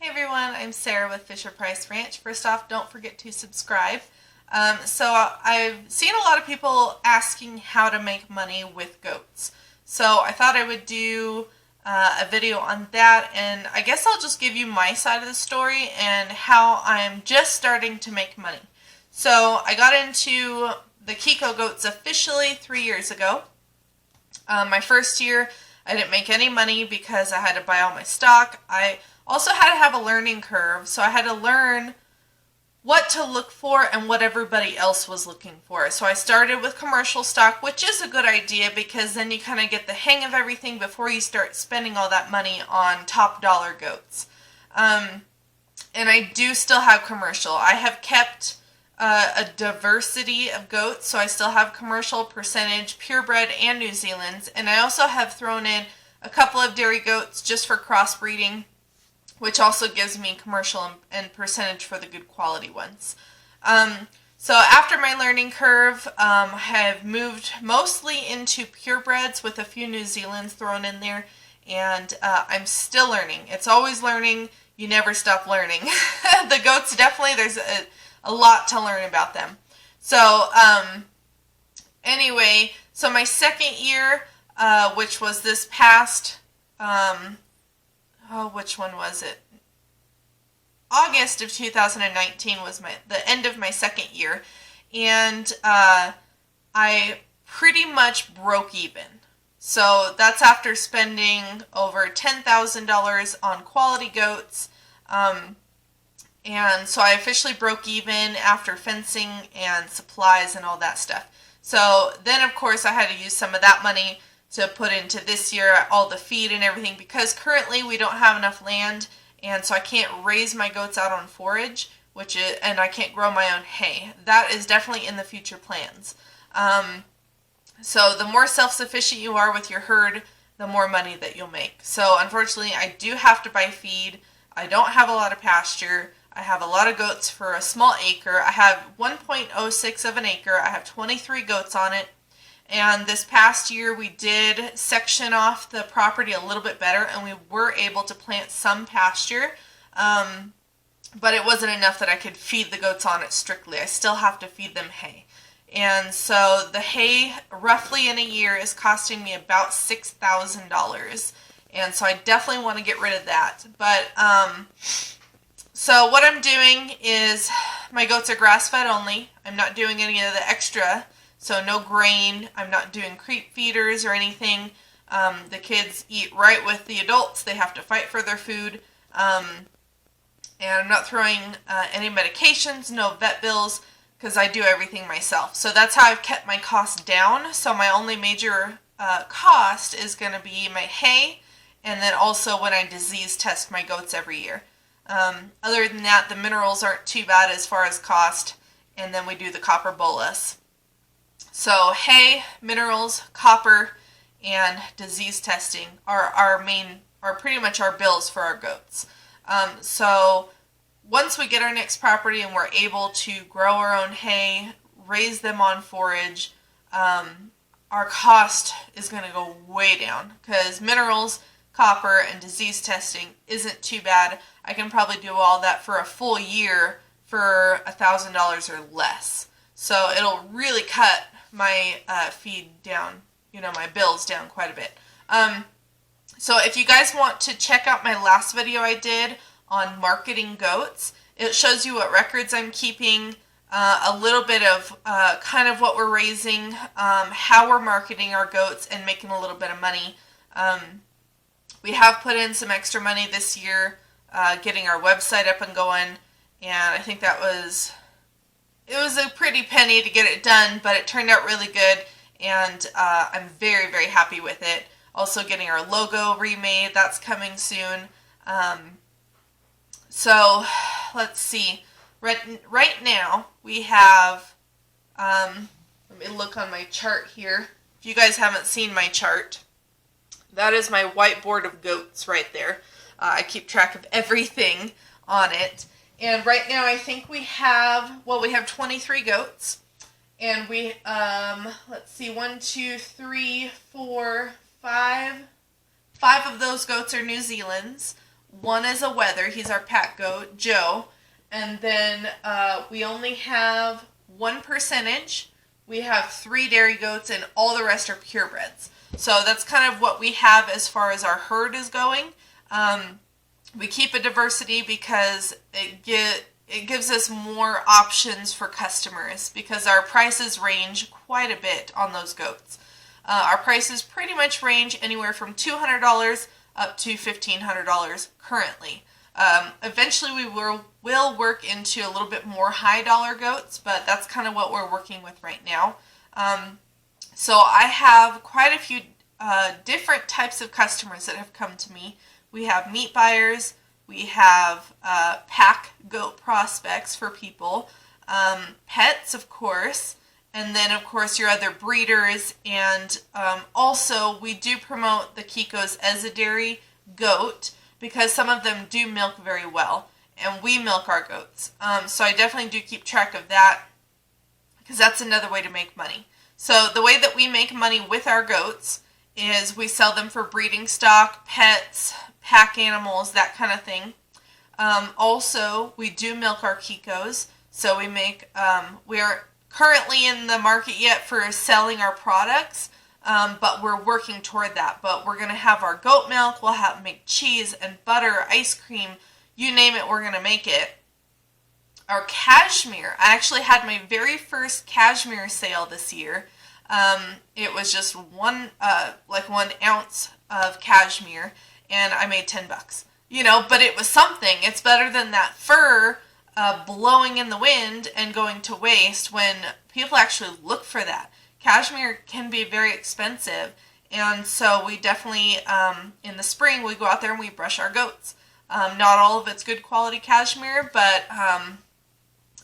Hey everyone, I'm Sarah with Fisher Price Ranch. First off, don't forget to subscribe. I've seen a lot of people asking how to make money with goats. So I thought I would do a video on that, and I guess I'll just give you my side of the story and how I'm just starting to make money. So I got into the Kiko goats officially 3 years ago. My first year, I didn't make any money because I had to buy all my stock. I also had to have a learning curve, so I had to learn what to look for and what everybody else was looking for. So I started with commercial stock, which is a good idea because then you kind of get the hang of everything before you start spending all that money on top dollar goats. And I do still have commercial. I have kept a diversity of goats, so I still have commercial, percentage, purebred, and New Zealand's, and I also have thrown in a couple of dairy goats just for crossbreeding, which also gives me commercial and percentage for the good quality ones. So after my learning curve, I have moved mostly into purebreds with a few New Zealand's thrown in there, and I'm still learning. It's always learning. You never stop learning. The goats, definitely, there's a lot to learn about them. So anyway, so my second year, which was this past, which one was it? August of 2019 was the end of my second year, and I pretty much broke even. So that's after spending over $10,000 on quality goats. And so I officially broke even after fencing and supplies and all that stuff. So then, of course, I had to use some of that money to put into this year, all the feed and everything, because currently we don't have enough land, and so I can't raise my goats out on forage, and I can't grow my own hay. That is definitely in the future plans. So the more self-sufficient you are with your herd, the more money that you'll make. So unfortunately, I do have to buy feed. I don't have a lot of pasture. I have a lot of goats for a small acre. I have 1.06 of an acre. I have 23 goats on it. And this past year we did section off the property a little bit better, and we were able to plant some pasture. But it wasn't enough that I could feed the goats on it strictly. I still have to feed them hay. And so the hay, roughly in a year, is costing me about $6,000. And so I definitely want to get rid of that. But so what I'm doing is my goats are grass-fed only. I'm not doing any of the extra, so no grain. I'm not doing creep feeders or anything. The kids eat right with the adults. They have to fight for their food. And I'm not throwing any medications, no vet bills, because I do everything myself. So that's how I've kept my costs down. So my only major cost is going to be my hay, and then also when I disease test my goats every year. Other than that, the minerals aren't too bad as far as cost, and then we do the copper bolus. So hay, minerals, copper, and disease testing are pretty much our bills for our goats. So once we get our next property and we're able to grow our own hay, raise them on forage, our cost is going to go way down because minerals, copper, and disease testing isn't too bad. I can probably do all that for a full year for $1,000 or less. So it'll really cut my feed down, my bills down quite a bit. So if you guys want to check out my last video I did on marketing goats, it shows you what records I'm keeping, a little bit of kind of what we're raising, how we're marketing our goats, and making a little bit of money. We have put in some extra money this year, getting our website up and going, and I think it was a pretty penny to get it done, but it turned out really good, and I'm very, very happy with it. Also getting our logo remade, that's coming soon. So let's see. Right now we have, let me look on my chart here. If you guys haven't seen my chart, that is my whiteboard of goats right there. I keep track of everything on it. And right now I think we have 23 goats. And we, let's see, 1, 2, 3, 4, 5. 5 of those goats are New Zealand's. One is a wether. He's our pack goat, Joe. And then we only have 1%. We have 3 dairy goats, and all the rest are purebreds. So that's kind of what we have as far as our herd is going. We keep a diversity because it gives us more options for customers, because our prices range quite a bit on those goats. Our prices pretty much range anywhere from $200 up to $1,500 currently. Eventually we will work into a little bit more high dollar goats, but that's kind of what we're working with right now. So I have quite a few different types of customers that have come to me. We have meat buyers, we have pack goat prospects for people, pets, of course, and then, of course, your other breeders. And also, we do promote the Kikos as a dairy goat because some of them do milk very well, and we milk our goats. So I definitely do keep track of that, because that's another way to make money. So the way that we make money with our goats is we sell them for breeding stock, pets, pack animals, that kind of thing. Also, we do milk our Kikos, so we make, we aren't currently in the market yet for selling our products, but we're working toward that. But we're going to have our goat milk, we'll make cheese and butter, ice cream, you name it, we're going to make it. Our cashmere, I actually had my very first cashmere sale this year. It was just one ounce of cashmere, and I made $10. You know, but it was something. It's better than that fur blowing in the wind and going to waste when people actually look for that. Cashmere can be very expensive, and so we definitely, in the spring, we go out there and we brush our goats. Not all of it's good quality cashmere, but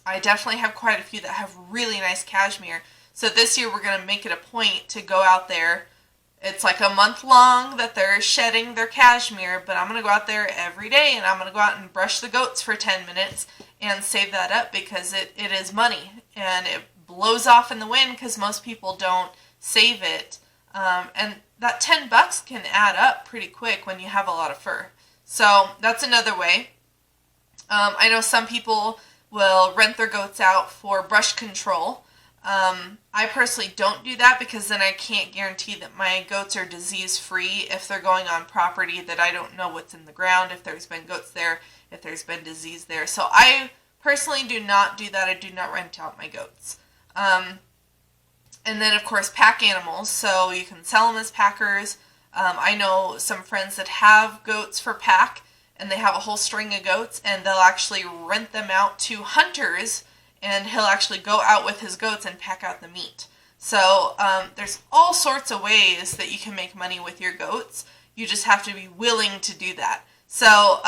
I definitely have quite a few that have really nice cashmere. So this year we're going to make it a point to go out there. It's like a month long that they're shedding their cashmere, but I'm going to go out there every day, and I'm going to go out and brush the goats for 10 minutes and save that up, because it is money, and it blows off in the wind because most people don't save it. And that $10 can add up pretty quick when you have a lot of fur. So that's another way. I know some people will rent their goats out for brush control. I personally don't do that, because then I can't guarantee that my goats are disease free if they're going on property that I don't know what's in the ground, if there's been goats there, if there's been disease there. So I personally do not do that. I do not rent out my goats. And then, of course, pack animals, so you can sell them as packers. I know some friends that have goats for pack, and they have a whole string of goats, and they'll actually rent them out to hunters, and he'll actually go out with his goats and pack out the meat. So there's all sorts of ways that you can make money with your goats. You just have to be willing to do that. So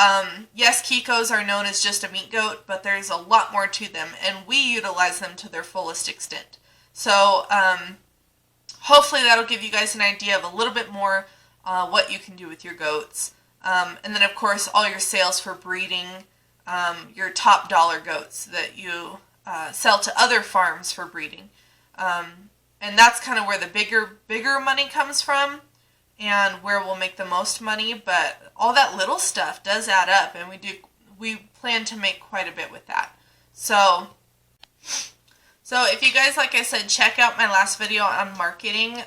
yes, Kikos are known as just a meat goat, but there's a lot more to them, and we utilize them to their fullest extent. So hopefully that'll give you guys an idea of a little bit more what you can do with your goats. And then, of course, all your sales for breeding, your top dollar goats that you sell to other farms for breeding. And that's kind of where the bigger money comes from, and where we'll make the most money. But all that little stuff does add up, and we plan to make quite a bit with that. So if you guys, like I said, check out my last video on marketing.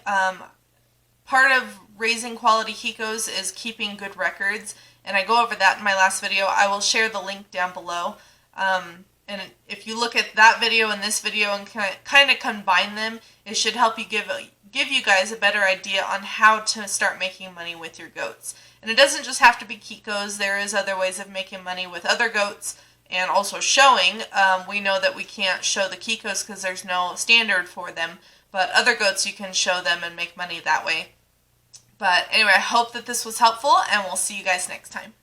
Part of raising quality Kikos is keeping good records, and I go over that in my last video. I will share the link down below. And if you look at that video and this video and kind of combine them, it should help you give you guys a better idea on how to start making money with your goats. And it doesn't just have to be Kikos. There is other ways of making money with other goats, and also showing. We know that we can't show the Kikos because there's no standard for them, but other goats you can show them and make money that way. But anyway, I hope that this was helpful, and we'll see you guys next time.